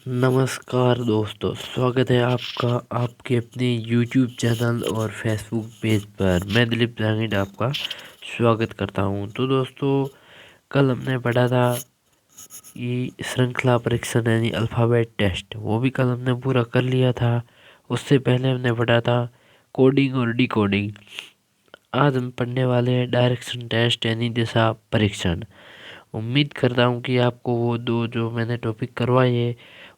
नमस्कार दोस्तों, स्वागत है आपका आपके अपने YouTube चैनल और फेसबुक पेज पर। मैं दिलीप जांगिड आपका स्वागत करता हूं। तो दोस्तों, कल हमने पढ़ा था ये श्रृंखला परीक्षण यानी अल्फ़ाबेट टेस्ट, वो भी कल हमने पूरा कर लिया था। उससे पहले हमने पढ़ा था कोडिंग और डिकोडिंग। आज हम पढ़ने वाले हैं डायरेक्शन टेस्ट यानी दिशा परीक्षण। उम्मीद करता हूँ कि आपको वो दो जो मैंने टॉपिक करवाए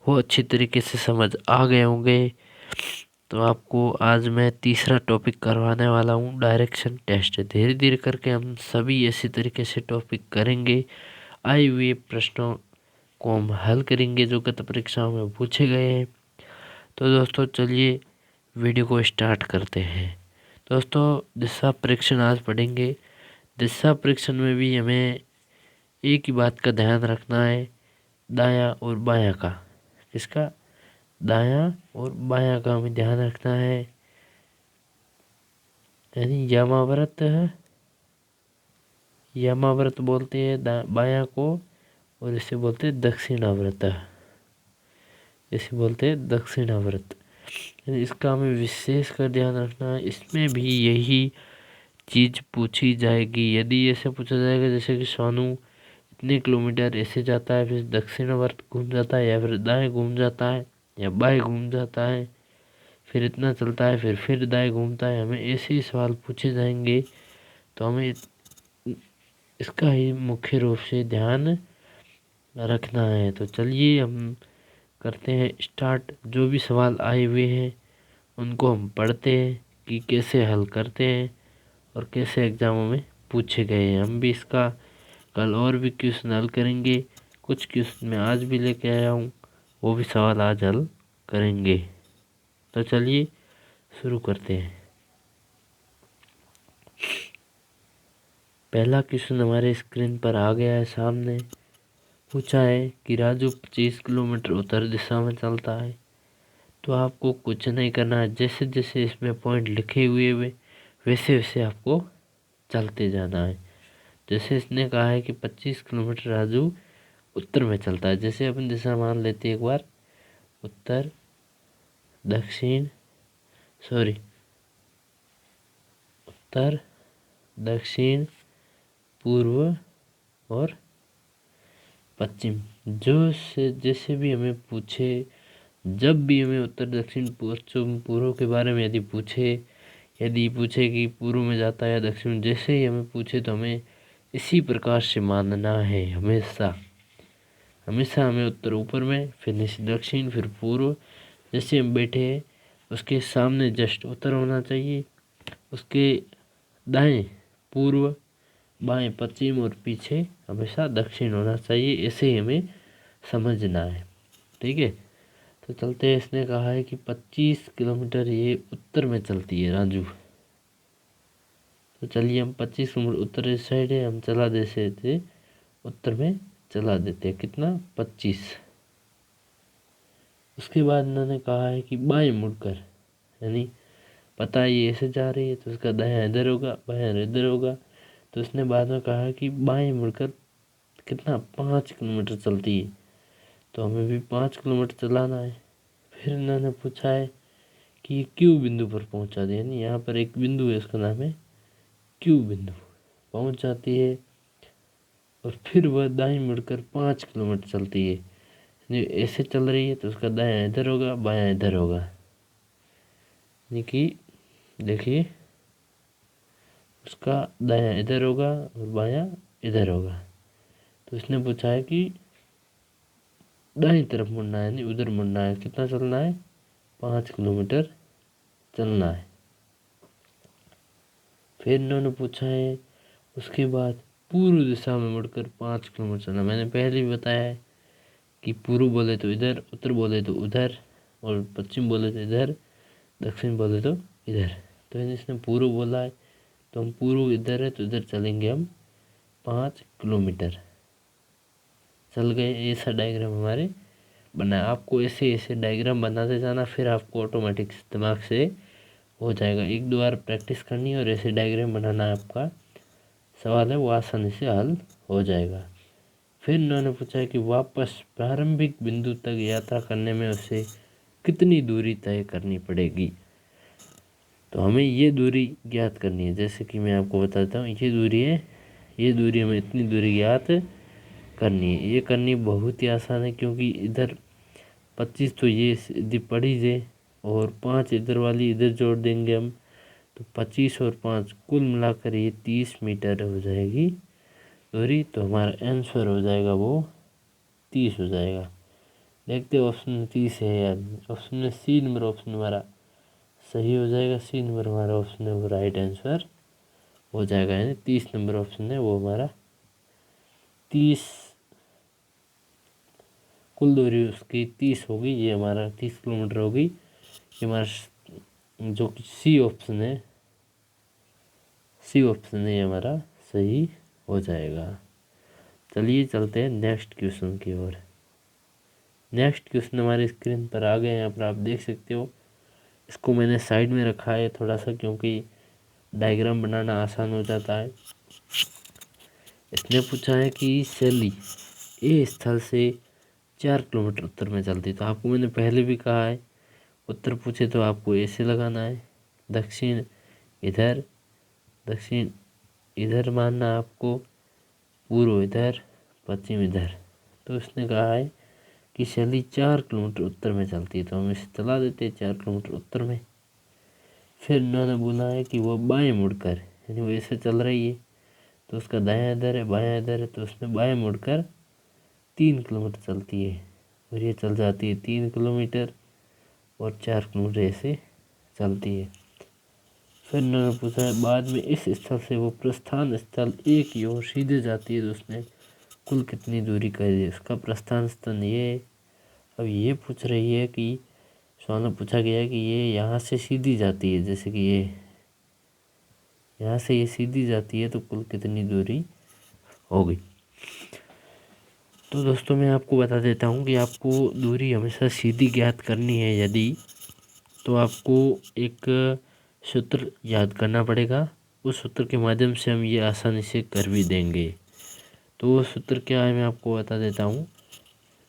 वो अच्छी तरीके से समझ आ गए होंगे। तो आपको आज मैं तीसरा टॉपिक करवाने वाला हूँ, डायरेक्शन टेस्ट। धीरे धीरे करके हम सभी इसी तरीके से टॉपिक करेंगे। आए हुए प्रश्नों को हम हल करेंगे जो गत परीक्षाओं में पूछे गए हैं। तो दोस्तों चलिए वीडियो को स्टार्ट करते हैं। दोस्तों, दिशा परीक्षण आज पढ़ेंगे। दिशा परीक्षण में भी हमें एक ही बात का ध्यान रखना है, दायां और बायां का। किसका? दायां और बायां का हमें ध्यान रखना है। यानी यमाव्रत है, यमाव्रत बोलते हैं बायां को, और इसे बोलते हैं दक्षिणाव्रत। इसे बोलते हैं दक्षिणाव्रत। यानी इसका हमें विशेष कर ध्यान रखना है। इसमें भी यही चीज पूछी जाएगी। यदि ऐसे पूछा जाएगा जैसे कि सोनू इतने किलोमीटर ऐसे जाता है, फिर दक्षिणावर्त घूम जाता है, या फिर दाएं घूम जाता है, या बाएं घूम जाता है, फिर इतना चलता है, फिर दाएं घूमता है, हमें ऐसे ही सवाल पूछे जाएंगे। तो हमें इसका ही मुख्य रूप से ध्यान रखना है। तो चलिए हम करते हैं स्टार्ट। जो भी सवाल आए हुए हैं उनको हम पढ़ते हैं कि कैसे हल करते हैं और कैसे एग्जामों में पूछे गए हैं। हम भी इसका कल और भी क्वेश्चन हल करेंगे। कुछ क्वेश्चन मैं आज भी लेके आया हूँ, वो भी सवाल आज हल करेंगे। तो चलिए शुरू करते हैं। पहला क्वेश्चन हमारे स्क्रीन पर आ गया है सामने। पूछा है कि राजू 25 किलोमीटर उत्तर दिशा में चलता है। तो आपको कुछ नहीं करना है, जैसे जैसे इसमें पॉइंट लिखे हुए वैसे वैसे आपको चलते जाना है। जैसे इसने कहा है कि 25 किलोमीटर राजू उत्तर में चलता है, जैसे अपन दिशा मान लेते हैं एक बार, उत्तर, दक्षिण, सॉरी, उत्तर, दक्षिण, पूर्व और पश्चिम। जो से जैसे भी हमें पूछे, जब भी हमें उत्तर, दक्षिण, पश्चिम, पूर्व के बारे में यदि पूछे कि पूर्व में जाता है या दक्षिण में, जैसे ही हमें पूछे तो हमें इसी प्रकार से मानना है। हमेशा हमेशा हमें उत्तर ऊपर में, फिर नीचे दक्षिण, फिर पूर्व। जैसे हम बैठे हैं उसके सामने जस्ट उत्तर होना चाहिए, उसके दाएं पूर्व, बाएं पश्चिम और पीछे हमेशा दक्षिण होना चाहिए। ऐसे ही हमें समझना है। ठीक है, तो चलते हैं। इसने कहा है कि 25 किलोमीटर ये उत्तर में चलती है राजू। तो चलिए हम 25 किलोमीटर उत्तर इस साइड है, हम चला देते थे उत्तर में, चला देते हैं कितना, 25। उसके बाद इन्होंने कहा है कि बाएं मुड़कर, यानी पता है ये ऐसे जा रही है तो उसका दायां इधर होगा, बायां इधर होगा। तो उसने बाद में कहा कि बाएं मुड़कर कितना, 5 किलोमीटर चलती है। तो हमें भी 5 किलोमीटर चलाना है। फिर इन्होंने पूछा है कि क्यू बिंदु पर पहुंचा दे, यानी यहाँ पर एक बिंदु है, उसका नाम है क्यू बिंदु, पहुंच जाती है। और फिर वह दाएं मुड़कर 5 किलोमीटर चलती है। यानी ऐसे चल रही है तो उसका दायां इधर होगा, बायां इधर होगा। यानी कि देखिए, उसका दायां इधर होगा और बायां इधर होगा। तो इसने पूछा है कि दाईं तरफ मुड़ना है, यानी उधर मुड़ना है। कितना चलना है? 5 किलोमीटर चलना है। फिर इन्होंने पूछा है उसके बाद पूर्व दिशा में मुड़कर 5 किलोमीटर चलना। मैंने पहले भी बताया है कि पूर्व बोले तो इधर, उत्तर बोले तो उधर, और पश्चिम बोले तो इधर, दक्षिण बोले तो इधर। तो इसने पूर्व बोला है तो हम पूर्व इधर है तो इधर चलेंगे हम 5 किलोमीटर। चल गए। ऐसा डायग्राम हमारे बना। आपको ऐसे ऐसे डायग्राम बनाते जाना, फिर आपको ऑटोमेटिक दिमाग से हो जाएगा। एक दो बार प्रैक्टिस करनी है और ऐसे डायग्राम बनाना है। आपका सवाल है वो आसानी से हल हो जाएगा। फिर उन्होंने पूछा कि वापस प्रारंभिक बिंदु तक यात्रा करने में उसे कितनी दूरी तय करनी पड़ेगी। तो हमें ये दूरी ज्ञात करनी है। जैसे कि मैं आपको बताता हूँ, ये दूरी है, ये दूरी हमें इतनी दूरी ज्ञात करनी है। ये करनी बहुत ही आसान है, क्योंकि इधर 25 तो ये सीधी पड़ी जे, और 5 इधर वाली इधर जोड़ देंगे हम, तो 25 और 5 कुल मिलाकर ये 30 मीटर हो जाएगी दूरी। तो हमारा आंसर हो जाएगा वो 30 हो जाएगा। देखते ऑप्शन में 30 है या ऑप्शन में सी नंबर ऑप्शन हमारा सही हो जाएगा। सी नंबर हमारा ऑप्शन है वो राइट आंसर हो जाएगा, यानी 30 नंबर ऑप्शन है वो हमारा 30 कुल दूरी उसकी 30 होगी। ये हमारा 30 किलोमीटर होगी। ये हमारा जो कि सी ऑप्शन है, सी ऑप्शन है, ये हमारा सही हो जाएगा। चलिए चलते हैं नेक्स्ट क्वेश्चन की ओर। नेक्स्ट क्वेश्चन हमारे स्क्रीन पर आ गए, यहाँ पर आप देख सकते हो। इसको मैंने साइड में रखा है थोड़ा सा, क्योंकि डायग्राम बनाना आसान हो जाता है। इसने पूछा है कि शैली ए स्थल से 4 किलोमीटर उत्तर में चलती। तो आपको मैंने पहले भी कहा है, उत्तर पूछे तो आपको ऐसे लगाना है, दक्षिण इधर, दक्षिण इधर मानना आपको, पूर्व इधर, पश्चिम इधर। तो इसने कहा है कि शैली 4 किलोमीटर उत्तर में चलती है, तो हम इसे चला देते हैं 4 किलोमीटर उत्तर में। फिर उन्होंने बोला है कि वो बाएं मुड़कर, यानी वो ऐसे चल रही है तो उसका दायां इधर है, बायां इधर है, तो उसने बाएं मुड़कर 3 किलोमीटर चलती है, और ये चल जाती है 3 किलोमीटर और 4 किलोमीटर ऐसे चलती है। फिर उन्होंने पूछा है बाद में इस स्थल से वो प्रस्थान स्थल ए की ओर सीधे जाती है, तो उसने कुल कितनी दूरी करी। उसका प्रस्थान स्थल ये है। अब ये पूछ रही है कि सवाल में पूछा गया है कि ये यहाँ से सीधी जाती है, जैसे कि ये यहाँ से ये सीधी जाती है, तो कुल कितनी दूरी होगी। तो दोस्तों मैं आपको बता देता हूँ कि आपको दूरी हमेशा सीधी ज्ञात करनी है यदि, तो आपको एक सूत्र याद करना पड़ेगा। उस सूत्र के माध्यम से हम ये आसानी से कर भी देंगे। तो वो सूत्र क्या है मैं आपको बता देता हूँ,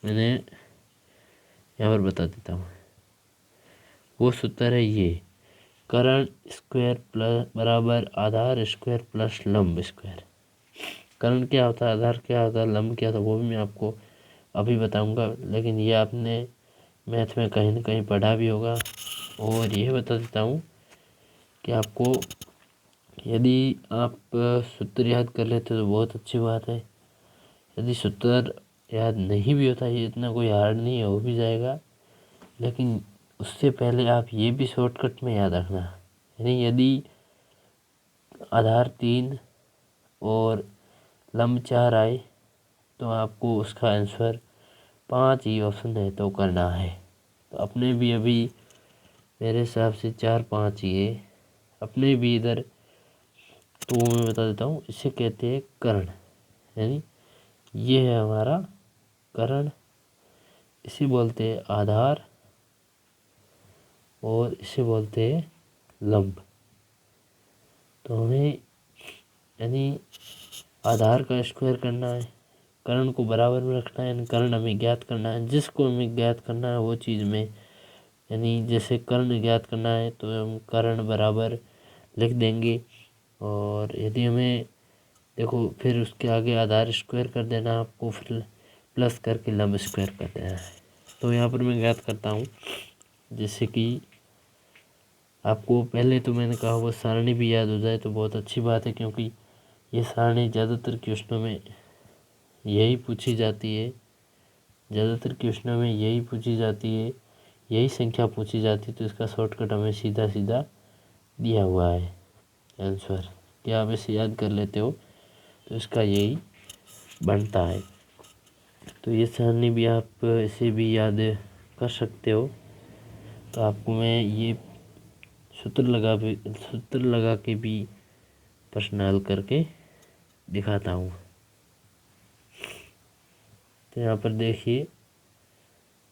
मैंने यहाँ पर बता देता हूँ। वो सूत्र है ये, कर्ण स्क्वायर प्लस बराबर आधार स्क्वायर प्लस लंब स्क्वायर। कर्ण क्या होता है, आधार क्या होता है, लंब क्या होता है, वो भी मैं आपको अभी बताऊंगा, लेकिन ये आपने मैथ में कहीं ना कहीं पढ़ा भी होगा। और ये बता देता हूँ कि आपको यदि आप सूत्र याद कर लेते तो बहुत अच्छी बात है। यदि सूत्र याद नहीं भी होता, ये इतना कोई हार्ड नहीं है, हो भी जाएगा, लेकिन उससे पहले आप ये भी शॉर्टकट में याद रखना। यानी यदि आधार 3 और लंब 4 आए, तो आपको उसका आंसर 5 ही ऑप्शन है तो करना है। तो अपने भी अभी मेरे हिसाब से 4-5 ही है अपने भी इधर। तो वो मैं बता देता हूँ, इसे कहते हैं कर्ण, यानी ये है हमारा कर्ण, इसे बोलते हैं आधार और इसे बोलते हैं लंब। तो हमें यानी आधार का स्क्वायर करना है, कर्ण को बराबर में रखना है, यानी कर्ण हमें ज्ञात करना है। जिसको हमें ज्ञात करना है वो चीज़ में, यानी जैसे कर्ण ज्ञात करना है तो हम कर्ण बराबर लिख देंगे। और यदि हमें देखो फिर उसके आगे आधार स्क्वायर कर देना है आपको, फिर प्लस करके लंब स्क्वायर कर देना है। तो यहाँ पर मैं ज्ञात करता हूँ, जैसे कि आपको पहले तो मैंने कहा वो सारणी भी याद हो जाए तो बहुत अच्छी बात है, क्योंकि ये सारणी ज़्यादातर क्वेश्चनों में यही पूछी जाती है, ज़्यादातर क्वेश्चनों में यही पूछी जाती है, यही संख्या पूछी जाती है। तो इसका शॉर्टकट हमें सीधा सीधा दिया हुआ है आंसर, क्या आप इसे याद कर लेते हो तो इसका यही बनता है। तो ये सारणी भी आप इसे भी याद कर सकते हो। तो आपको मैं ये सूत्र लगा के भी प्रश्न हल करके दिखाता हूँ। तो यहाँ पर देखिए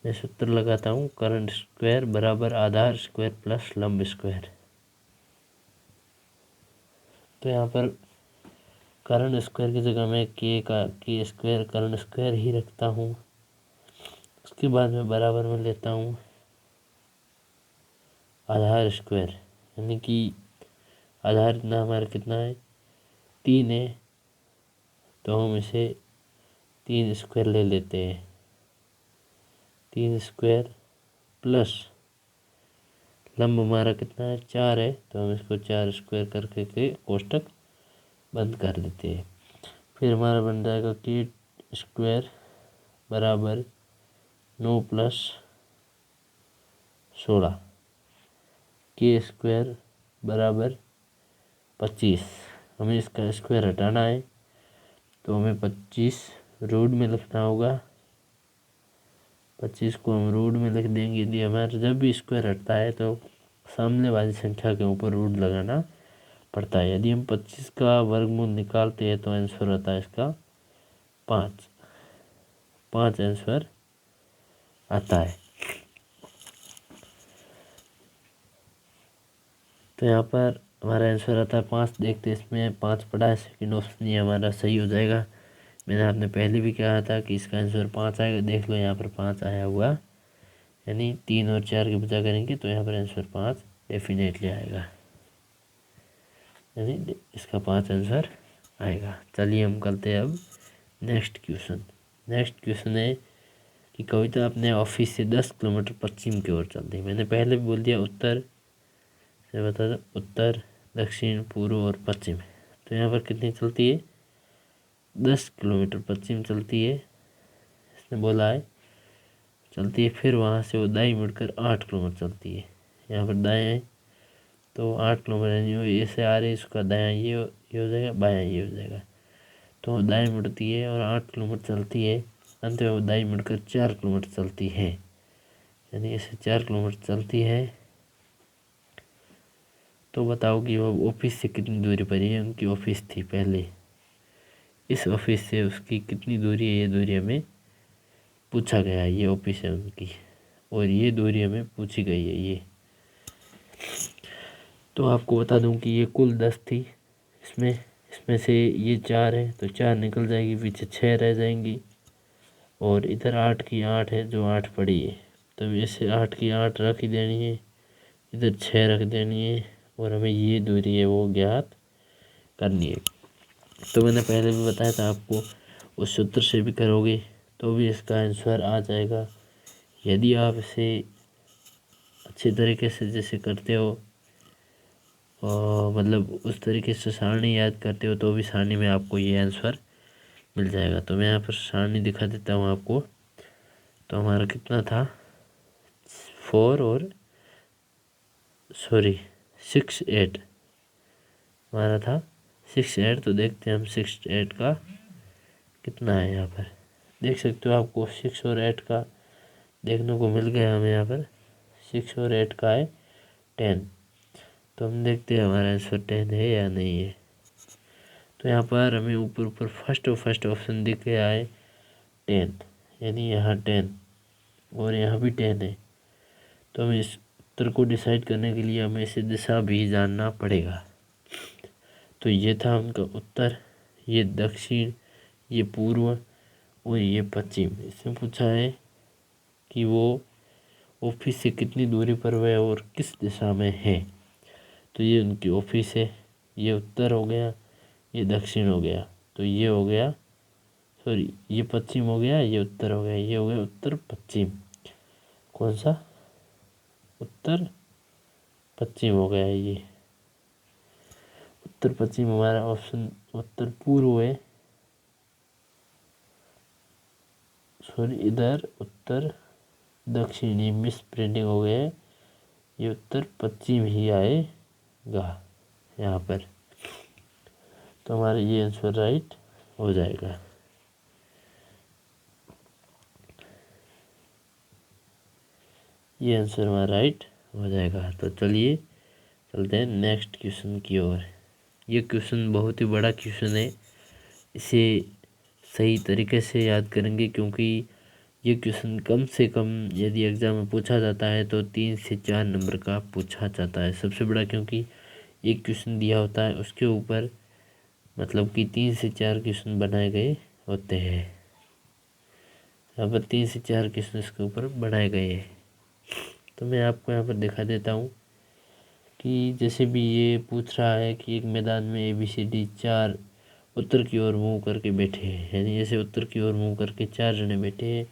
मैं सूत्र लगाता हूँ, कर्ण स्क्वायर बराबर आधार स्क्वायर प्लस लंब स्क्वायर। तो यहाँ पर कर्ण स्क्वायर की जगह मैं के स्क्वायर कर्ण स्क्वायर ही रखता हूँ। उसके बाद मैं बराबर में लेता हूँ आधार स्क्वायर, यानी कि आधार इतना हमारा कितना है 3 है, तो हम इसे 3 स्क्वायर ले लेते हैं। 3 स्क्वायर प्लस लंब हमारा कितना है 4 है, तो हम इसको 4 स्क्वायर करके के कोष्टक बंद कर देते हैं। फिर हमारा बन जाएगा के स्क्वायर बराबर 9 प्लस 16, के स्क्वायर बराबर 25। हमें इसका स्क्वायर हटाना है, तो हमें 25 रूट में लिखना होगा। 25 को हम रूट में लिख देंगे। यदि हमारा जब भी स्क्वायर हटता है तो सामने वाली संख्या के ऊपर रूट लगाना पड़ता है। यदि हम 25 का वर्गमूल निकालते हैं तो आंसर आता है इसका 5 आंसर आता है। तो यहाँ पर हमारा आंसर आता है 5। देखते इसमें 5 पड़ा है, सेकंड ऑप्शन ये हमारा सही हो जाएगा। मैंने आपने पहले भी कहा था कि इसका आंसर 5 आएगा, देख लो यहाँ पर 5 आया हुआ, यानी 3 और 4 की बचा करेंगे तो यहाँ पर आंसर 5 डेफिनेटली आएगा, यानी इसका 5 आंसर आएगा। चलिए हम करते हैं अब नेक्स्ट क्वेश्चन है कि कविता अपने ऑफिस से 10 किलोमीटर पश्चिम की ओर चलती है। मैंने पहले भी बोल दिया उत्तर से बता दो, उत्तर दक्षिण पूर्व और पश्चिम। तो यहाँ पर कितनी चलती है 10 किलोमीटर पश्चिम चलती है, इसने बोला है चलती है। फिर वहाँ से वो दाएं मुड़कर 8 किलोमीटर चलती है। यहाँ पर दाएं है तो 8 किलोमीटर, यानी ऐसे आ रही है, इसका दायां ये हो जाएगा, बायां ये हो जाएगा। तो दाएं मुड़ती है और 8 किलोमीटर चलती है। अंत में वो दाएं मुड़कर 4 किलोमीटर चलती है, यानी ऐसे 4 किलोमीटर चलती है। तो बताओ कि वो ऑफिस से कितनी दूरी पर है। उनकी ऑफिस थी पहले, इस ऑफिस से उसकी कितनी दूरी है, ये दूरी हमें पूछा गया है। ये ऑफिस है उनकी और ये दूरी हमें पूछी गई है ये। तो आपको बता दूं कि ये कुल 10 थी, इसमें से ये 4 है तो 4 निकल जाएगी, पीछे 6 रह जाएंगी। और इधर 8 की 8 है जो 8 पड़ी है, तो ऐसे 8 की 8 रख ही देनी है, इधर 6 रख देनी है और हमें ये दूरी है वो ज्ञात करनी है। तो मैंने पहले भी बताया था आपको, उस सूत्र से भी करोगे तो भी इसका आंसर आ जाएगा। यदि आप इसे अच्छे तरीके से जैसे करते हो और मतलब उस तरीके से सारणी याद करते हो तो भी सारणी में आपको ये आंसर मिल जाएगा। तो मैं यहाँ पर सारणी दिखा देता हूँ आपको। तो हमारा कितना था 6 8 हमारा था 6 8। तो देखते हैं हम 6 8 का कितना है। यहाँ पर देख सकते हो आपको 6 और 8 का देखने को मिल गया हमें। यहाँ पर 6 और 8 का है 10। तो हम देखते हैं हमारा आंसर 10 है या नहीं है। तो यहाँ पर हमें ऊपर फर्स्ट ऑप्शन दिख गया है 10, यानी यहाँ 10 और यहाँ भी 10 है। तो हमें इस उत्तर को डिसाइड करने के लिए हमें इसे दिशा भी जानना पड़ेगा। तो ये था उनका उत्तर, ये दक्षिण, ये पूर्व और ये पश्चिम। इसमें पूछा है कि वो ऑफिस से कितनी दूरी पर है और किस दिशा में है। तो ये उनकी ऑफिस है, ये उत्तर हो गया, ये दक्षिण हो गया, तो ये हो गया ये पश्चिम हो गया, ये उत्तर हो गया, ये हो गया उत्तर पश्चिम। कौन सा उत्तर पश्चिम हो गया ये। उत्तर पश्चिम हमारा ऑप्शन उत्तर पूर्व है, इधर उत्तर दक्षिण, ये मिस प्रिंटिंग हो गया है, ये उत्तर पश्चिम ही आएगा यहाँ पर। तो हमारा ये आंसर राइट हो जाएगा। ये आंसर हमारा राइट हो जाएगा। तो चलिए चलते हैं नेक्स्ट क्वेश्चन की ओर। ये क्वेश्चन बहुत ही बड़ा क्वेश्चन है, इसे सही तरीके से याद करेंगे क्योंकि ये क्वेश्चन कम से कम यदि एग्ज़ाम में पूछा जाता है तो 3 से 4 नंबर का पूछा जाता है। सबसे बड़ा क्योंकि एक क्वेश्चन दिया होता है, उसके ऊपर मतलब कि 3 से 4 क्वेश्चन बनाए गए होते हैं। यहाँ पर 3 से 4 क्वेश्चन इसके ऊपर बनाए गए हैं। तो मैं आपको यहाँ पर दिखा देता हूँ कि जैसे भी ये पूछ रहा है कि एक मैदान में ABCD 4 उत्तर की ओर मुँह करके बैठे हैं, यानी ऐसे उत्तर की ओर मुँह करके 4 जने बैठे हैं।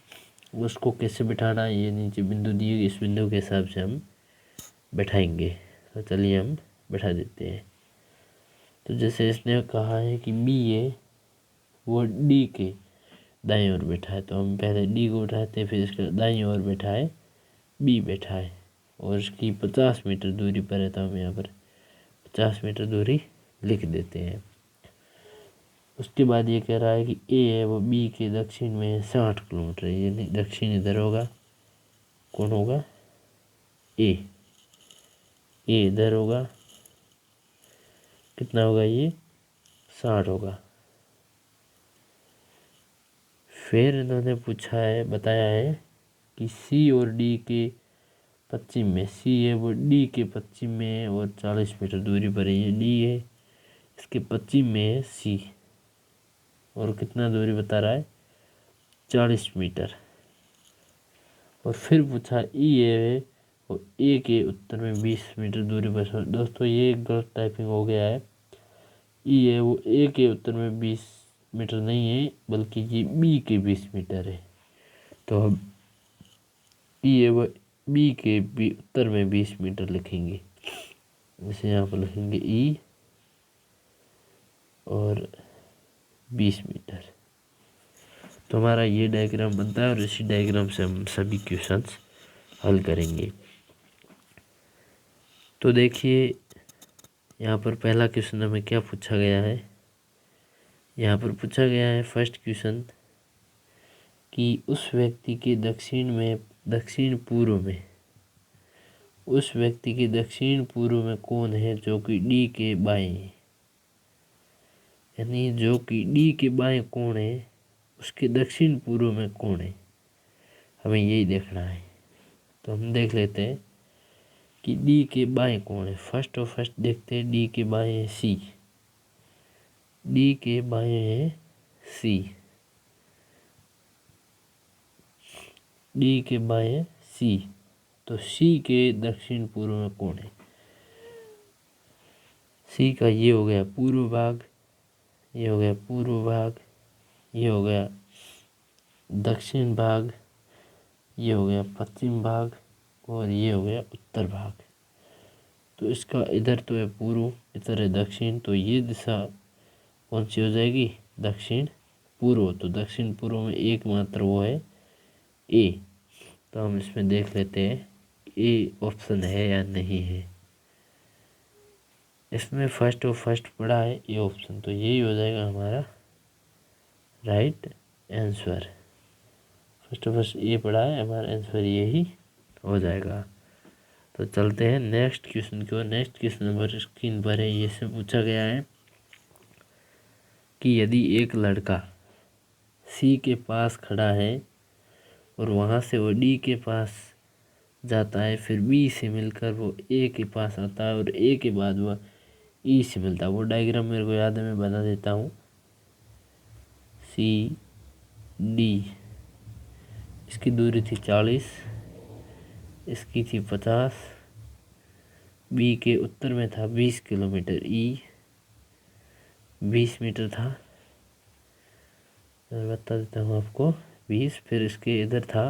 उसको कैसे बिठाना, ये नीचे बिंदु दिए, इस बिंदु के हिसाब से हम बैठाएंगे। तो चलिए हम बैठा देते हैं। तो जैसे इसने कहा है कि B है वो D के दाईं ओर बैठा है, तो हम पहले D को बैठाते हैं, फिर इसके दाईं ओर बैठा है B बैठा है और इसकी 50 मीटर दूरी पर है, तो हम यहाँ पर 50 मीटर दूरी लिख देते हैं। उसके बाद ये कह रहा है कि A है वो B के दक्षिण में 60 किलोमीटर है, यानी दक्षिण इधर होगा, कौन होगा, A इधर होगा, कितना होगा, ये 60 होगा। फिर इन्होंने पूछा है, बताया है कि C और D के पश्चिम में, C है वो D के पश्चिम में है और 40 मीटर दूरी पर है, ये D है, इसके पश्चिम में है C और कितना दूरी बता रहा है, 40 मीटर। और फिर पूछा E है वो A के उत्तर में 20 मीटर दूरी पर। दोस्तों ये गलत टाइपिंग हो गया है, E है वो A के उत्तर में 20 मीटर नहीं है, बल्कि ये B के 20 मीटर है। तो हम E है वो B के उत्तर में 20 मीटर लिखेंगे। जैसे यहाँ पर लिखेंगे E और 20 मीटर। तो हमारा ये डायग्राम बनता है और इसी डायग्राम से हम सभी क्वेश्चंस हल करेंगे। तो देखिए यहाँ पर पहला क्वेश्चन हमें क्या पूछा गया है। यहाँ पर पूछा गया है फर्स्ट क्वेश्चन कि उस व्यक्ति के दक्षिण पूर्व में, उस व्यक्ति के दक्षिण पूर्व में कौन है जो कि D के बाएं है, यानी जो कि D के बाएं कौन है उसके दक्षिण पूर्व में कौन है, हमें यही देखना है। तो हम देख लेते हैं कि D के बाएं कौन है। फर्स्ट देखते हैं, D के बाएं है C, D के बाएं है C, D के बाएं C। तो C के दक्षिण पूर्व में कौन है, C का ये हो गया पूर्व भाग, ये हो गया पूर्व भाग, ये हो गया दक्षिण भाग, ये हो गया पश्चिम भाग और ये हो गया उत्तर भाग। तो इसका इधर तो है पूर्व, इधर है दक्षिण, तो ये दिशा कौन सी हो जाएगी, दक्षिण पूर्व। तो दक्षिण पूर्व में एकमात्र वो है A। तो हम इसमें देख लेते हैं A ऑप्शन है या नहीं है। इसमें फर्स्ट पड़ा है A ऑप्शन, तो यही हो जाएगा हमारा राइट आंसर। फर्स्ट A पड़ा है, हमारा आंसर यही हो जाएगा। तो चलते हैं नेक्स्ट क्वेश्चन की ओर। नेक्स्ट क्वेश्चन नंबर स्क्रीन पर है। ये से पूछा गया है कि यदि एक लड़का C के पास खड़ा है और वहाँ से वो D के पास जाता है, फिर B से मिलकर वो A के पास आता है और A के बाद वह E से मिलता है। वो डायग्राम मेरे को याद है, मैं बता देता हूँ। C D इसकी दूरी थी 40, इसकी थी 50, B के उत्तर में था 20 किलोमीटर, E 20 मीटर था, मैं बता देता हूँ आपको 20। फिर इसके इधर था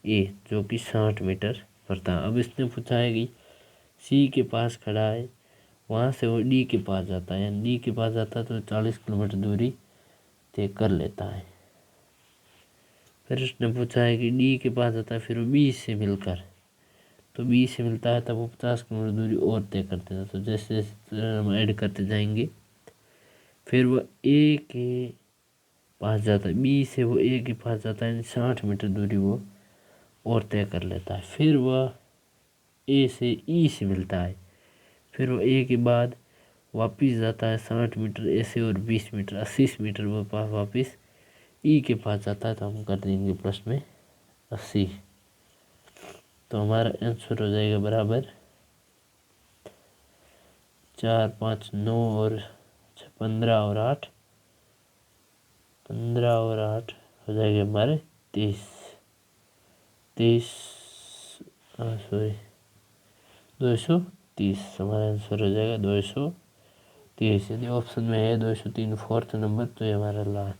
A जो कि 60 मीटर पर था। अब इसने पूछा है कि C के पास खड़ा है, वहाँ से वो D के पास जाता है, यानी D के पास जाता है तो 40 किलोमीटर दूरी तय कर लेता है। फिर उसने पूछा है कि D के पास जाता है, फिर वो B से मिलकर, तो B से मिलता है तब वो 50 किलोमीटर दूरी और तय करते हैं। तो जैसे जैसे हम ऐड करते जाएंगे, फिर वह A के पास जाता है, B से वो A के पास जाता है, 60 मीटर दूरी वो और तय कर लेता है। फिर वह A से E से मिलता है, फिर वो A के बाद वापिस जाता है 60 मीटर ऐसे और 20 मीटर 80 मीटर वो वापिस E के पास जाता है। तो हम कर देंगे प्लस में 80। तो हमारा आंसर हो जाएगा बराबर 4 5 9 और 15 और 8 हो जाएगा हमारे 30 सॉरी 230 हमारा आंसर हो जाएगा 230। यदि ऑप्शन में है 203 फोर्थ नंबर तो ये हमारा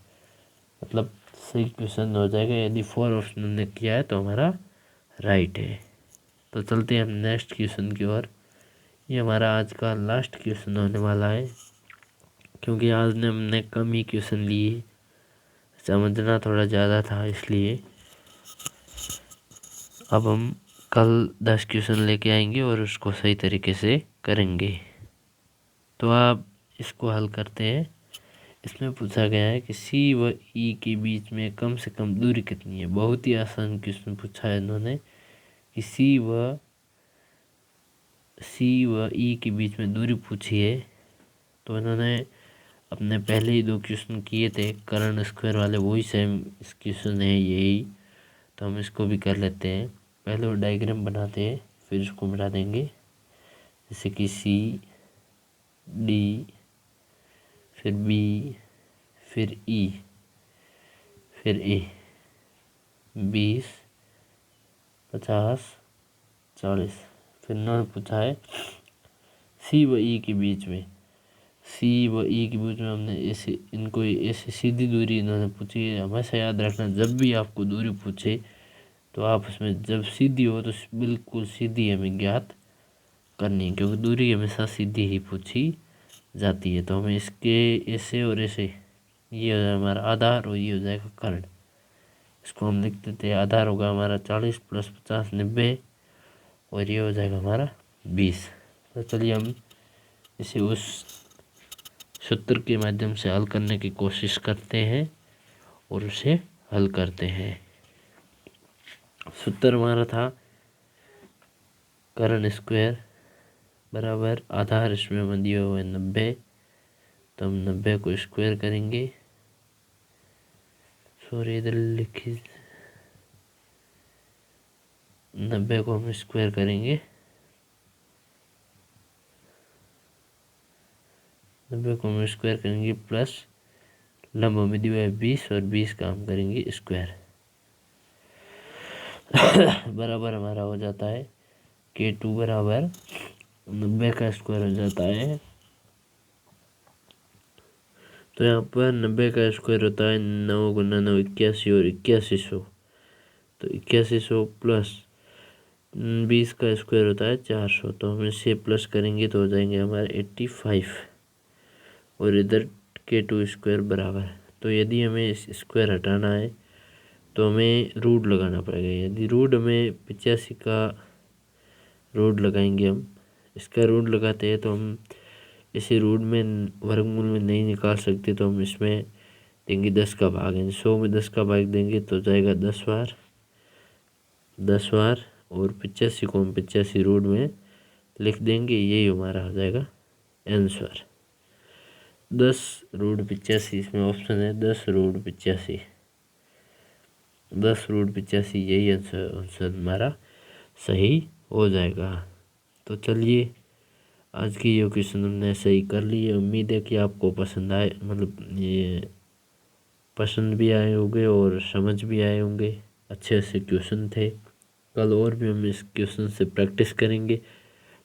मतलब सही क्वेश्चन हो जाएगा। यदि 4 ऑप्शन हमने किया है तो हमारा राइट है। तो चलते हैं हम नेक्स्ट क्वेश्चन की ओर। ये हमारा आज का लास्ट क्वेश्चन होने वाला है, क्योंकि आज ने हमने कम ही क्वेश्चन लिए, समझना थोड़ा ज़्यादा था, इसलिए अब हम कल 10 क्वेश्चन लेके आएंगे और उसको सही तरीके से करेंगे। तो आप इसको हल करते हैं। इसमें पूछा गया है कि सी व ई के बीच में कम से कम दूरी कितनी है। बहुत ही आसान क्वेश्चन पूछा है इन्होंने कि सी व ई के बीच में दूरी पूछी है। तो इन्होंने अपने पहले ही 2 क्वेश्चन किए थे कर्ण स्क्वायर वाले, वही सेम इस क्वेश्चन है यही। तो हम इसको भी कर लेते हैं। पहले वो डायग्राम बनाते हैं, फिर इसको मिटा देंगे। जैसे कि सी डी, फिर बी, फिर ई, फिर ए, 20, 50, 40। फिर इन्होंने पूछा है सी व ई के बीच में हमने इनको ऐसे सीधी दूरी इन्होंने पूछी है। हमेशा याद रखना, जब भी आपको दूरी पूछे तो आप उसमें जब सीधी हो तो बिल्कुल सीधी हमें ज्ञात करनी है, क्योंकि दूरी हमेशा सीधी ही पूछी जाती है। तो हमें इसके ऐसे और ऐसे, ये हो जाएगा हमारा आधार और ये हो जाएगा कर्ण। इसको हम लिख देते हैं। आधार होगा हमारा 40 + 50 90 और ये हो जाएगा हमारा 20। तो चलिए हम इसे उस सूत्र के माध्यम से हल करने की कोशिश करते हैं और उसे हल करते हैं। सूत्र हमारा था कर्ण स्क्वायर बराबर आधार, इसमें हमें दिया हुआ है 90। तो हम 90 को स्क्वायर करेंगे, सॉरी इधर लिखी, 90 को हम स्क्वायर करेंगे, 90 को हम स्क्वायर करेंगे प्लस लंब में दिया है 20 और 20 का हम करेंगे स्क्वायर बराबर हमारा हो जाता है K2 बराबर 90 का स्क्वायर हो जाता है। तो यहाँ पर 90 का स्क्वायर होता है 9 × 9 81 और 8100। तो 8100 प्लस 20 का स्क्वायर होता है 400। तो हम इसे प्लस करेंगे तो हो जाएंगे हमारे 85 और इधर K2 स्क्वायर बराबर। तो यदि हमें स्क्वायर हटाना है तो हमें रूट लगाना पड़ेगा। यदि रूट हमें 85 का रूट लगाएंगे, हम इसका रूट लगाते हैं तो हम इसे रूट में वर्गमूल में नहीं निकाल सकते। तो हम इसमें देंगे 10 का भाग, यानी 100 में 10 का भाग देंगे तो जाएगा 10 बार और 85 को हम 85 रूट में लिख देंगे। यही हमारा हो जाएगा आंसर 10 रूट 85। इसमें ऑप्शन है 10 रूट 85, 10 रूट 85, यही आंसर हमारा सही हो जाएगा। तो चलिए आज की ये क्वेश्चन हमने सही कर लिए। उम्मीद है कि आपको पसंद आए, मतलब ये पसंद भी आए होंगे और समझ भी आए होंगे। अच्छे क्वेश्चन थे। कल और भी हम इस क्वेश्चन से प्रैक्टिस करेंगे।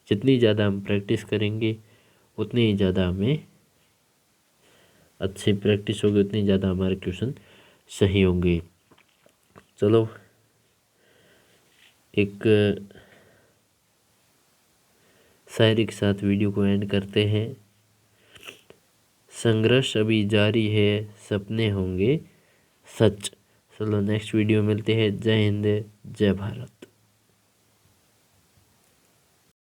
जितनी ज़्यादा हम प्रैक्टिस करेंगे उतनी ही ज़्यादा हमें अच्छी प्रैक्टिस होगी, उतनी ज़्यादा हमारे क्वेश्चन सही होंगे। चलो एक शायरी के साथ वीडियो को एंड करते हैं। संघर्ष अभी जारी है, सपने होंगे सच। चलो नेक्स्ट वीडियो मिलते हैं। जय हिंद, जय भारत।